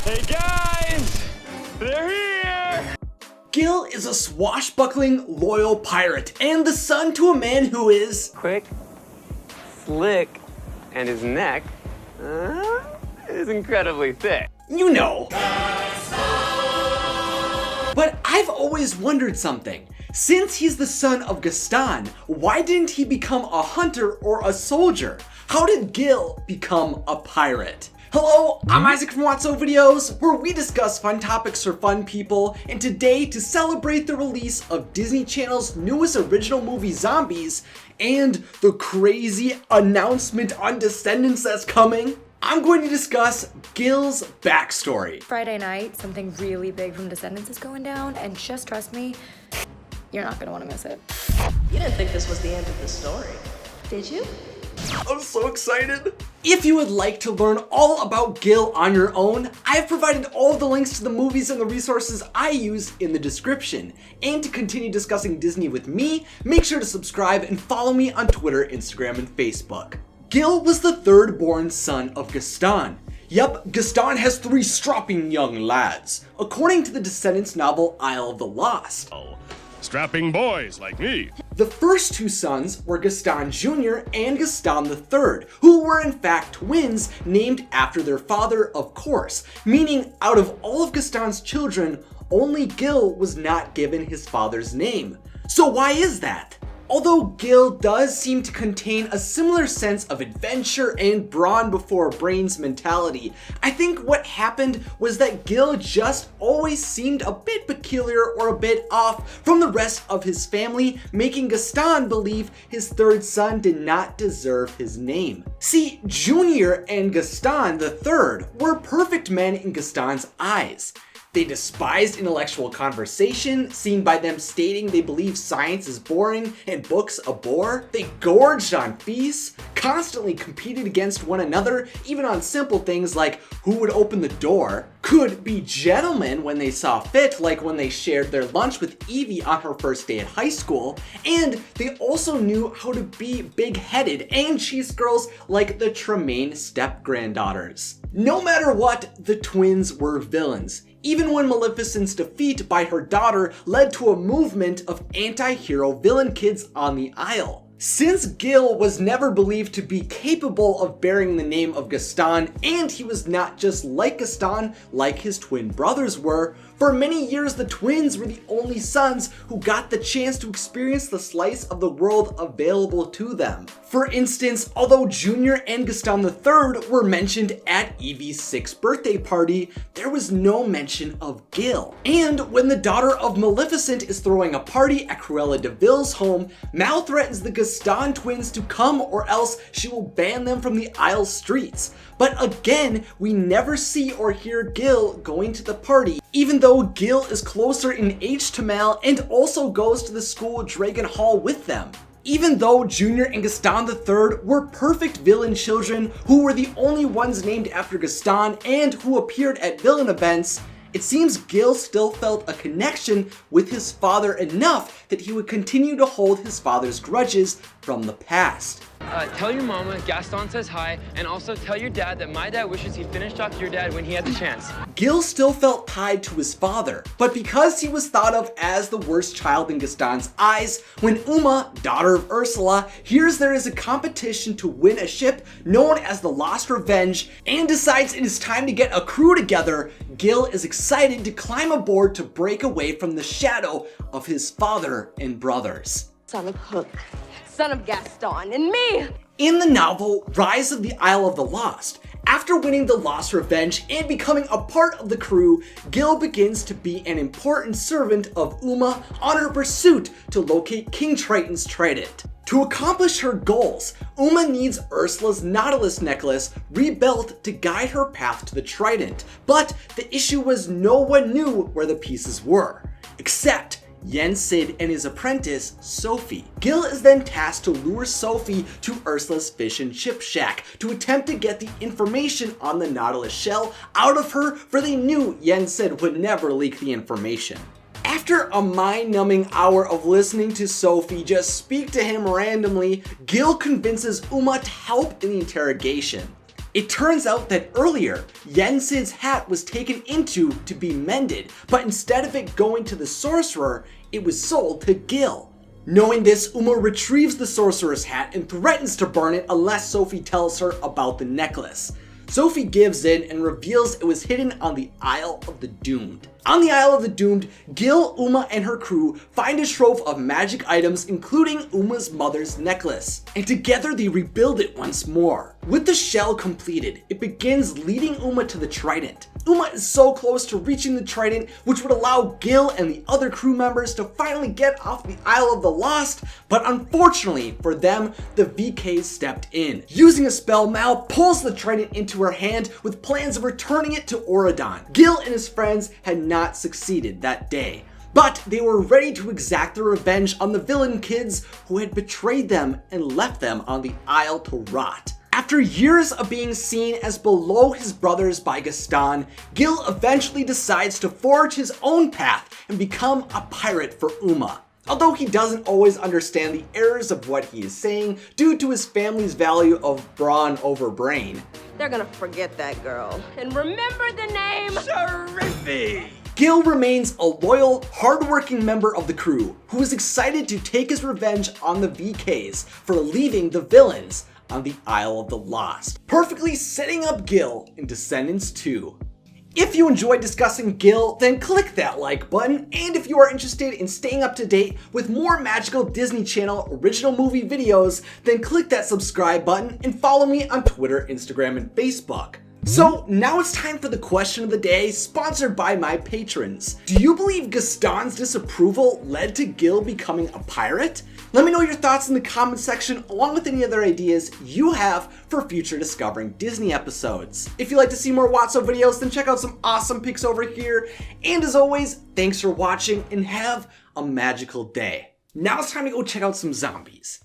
Hey guys! They're here! Gil is a swashbuckling, loyal pirate and the son to a man who is Quick, slick, and his neck is incredibly thick. you know. But I've always wondered something. Since he's the son of Gaston, why didn't he become a hunter or a soldier? How did Gil become a pirate? Hello, I'm Isaac from Watso Videos, where we discuss fun topics for fun people, and today, to celebrate the release of Disney Channel's newest original movie, Zombies, and the crazy announcement on Descendants that's coming, I'm going to discuss Gil's backstory. Friday night, something really big from Descendants is going down, and just trust me, you're not gonna wanna miss it. You didn't think this was the end of the story, did you? I'm so excited! If you would like to learn all about Gil on your own, I have provided all of the links to the movies and the resources I use in the description. And to continue discussing Disney with me, make sure to subscribe and follow me on Twitter, Instagram, and Facebook. Gil was the third-born son of Gaston. Yep, Gaston has 3 strapping young lads, according to the Descendants novel Isle of the Lost. Strapping boys like me. The first 2 sons were Gaston Jr. and Gaston III, who were in fact twins named after their father, of course, meaning out of all of Gaston's children, only Gil was not given his father's name. So why is that? Although Gil does seem to contain a similar sense of adventure and brawn before brains mentality, I think what happened was that Gil just always seemed a bit peculiar or a bit off from the rest of his family, making Gaston believe his third son did not deserve his name. See, Junior and Gaston III were perfect men in Gaston's eyes. They despised intellectual conversation, seen by them stating they believe science is boring and books a bore. They gorged on feasts, constantly competed against one another, even on simple things like who would open the door, could be gentlemen when they saw fit, like when they shared their lunch with Evie on her first day at high school, and they also knew how to be big-headed and chase girls like the Tremaine step-granddaughters. No matter what, the twins were villains. Even when Maleficent's defeat by her daughter led to a movement of anti-hero villain kids on the Isle. Since Gil was never believed to be capable of bearing the name of Gaston, and he was not just like Gaston like his twin brothers were, for many years the twins were the only sons who got the chance to experience the slice of the world available to them. For instance, although Junior and Gaston III were mentioned at Evie's 6th birthday party, there was no mention of Gil. And when the daughter of Maleficent is throwing a party at Cruella de Vil's home, Mal threatens the Gaston twins to come or else she will ban them from the Isle streets. But again, we never see or hear Gil going to the party, even though Gil is closer in age to Mal and also goes to the school Dragon Hall with them. Even though Junior and Gaston III were perfect villain children who were the only ones named after Gaston and who appeared at villain events, it seems Gil still felt a connection with his father enough that he would continue to hold his father's grudges from the past. Tell your mama Gaston says hi, and also tell your dad that my dad wishes he finished off your dad when he had the chance. Gil still felt tied to his father, but because he was thought of as the worst child in Gaston's eyes, when Uma, daughter of Ursula, hears there is a competition to win a ship known as the Lost Revenge and decides it is time to get a crew together, Gil is excited to climb aboard to break away from the shadow of his father and brothers. Son of Hook, son of Gaston, and me! In the novel Rise of the Isle of the Lost, after winning the Lost Revenge and becoming a part of the crew, Gil begins to be an important servant of Uma on her pursuit to locate King Triton's trident. To accomplish her goals, Uma needs Ursula's Nautilus necklace rebuilt to guide her path to the trident, but the issue was no one knew where the pieces were, except Yen Sid and his apprentice, Sophie. Gil is then tasked to lure Sophie to Ursula's fish and chip shack to attempt to get the information on the Nautilus shell out of her, for they knew Yen Sid would never leak the information. After a mind-numbing hour of listening to Sophie just speak to him randomly, Gil convinces Uma to help in the interrogation. It turns out that earlier, Yensid's hat was taken into to be mended, but instead of it going to the sorcerer, it was sold to Gil. Knowing this, Uma retrieves the sorcerer's hat and threatens to burn it unless Sophie tells her about the necklace. Sophie gives in and reveals it was hidden on the Isle of the Doomed. On the Isle of the Doomed, Gil, Uma, and her crew find a trove of magic items, including Uma's mother's necklace, and together they rebuild it once more. With the shell completed, it begins leading Uma to the trident. Uma is so close to reaching the trident, which would allow Gil and the other crew members to finally get off the Isle of the Lost, but unfortunately for them, the VKs stepped in. Using a spell, Mal pulls the trident into her hand with plans of returning it to Auradon. Gil and his friends had not succeeded that day, but they were ready to exact their revenge on the villain kids who had betrayed them and left them on the Isle to rot. After years of being seen as below his brothers by Gaston, Gil eventually decides to forge his own path and become a pirate for Uma. Although he doesn't always understand the errors of what he is saying due to his family's value of brawn over brain. They're gonna forget that girl and remember the name Sharifi. Gil remains a loyal, hardworking member of the crew who is excited to take his revenge on the VKs for leaving the villains on the Isle of the Lost, perfectly setting up Gil in Descendants 2. If you enjoyed discussing Gil, then click that like button, and if you are interested in staying up to date with more magical Disney Channel original movie videos, then click that subscribe button and follow me on Twitter, Instagram, and Facebook. So now it's time for the question of the day, sponsored by my patrons. Do you believe Gaston's disapproval led to Gil becoming a pirate? Let me know your thoughts in the comment section, along with any other ideas you have for future Discovering Disney episodes. If you'd like to see more Watso videos, then check out some awesome pics over here. And as always, thanks for watching and have a magical day. Now it's time to go check out some zombies.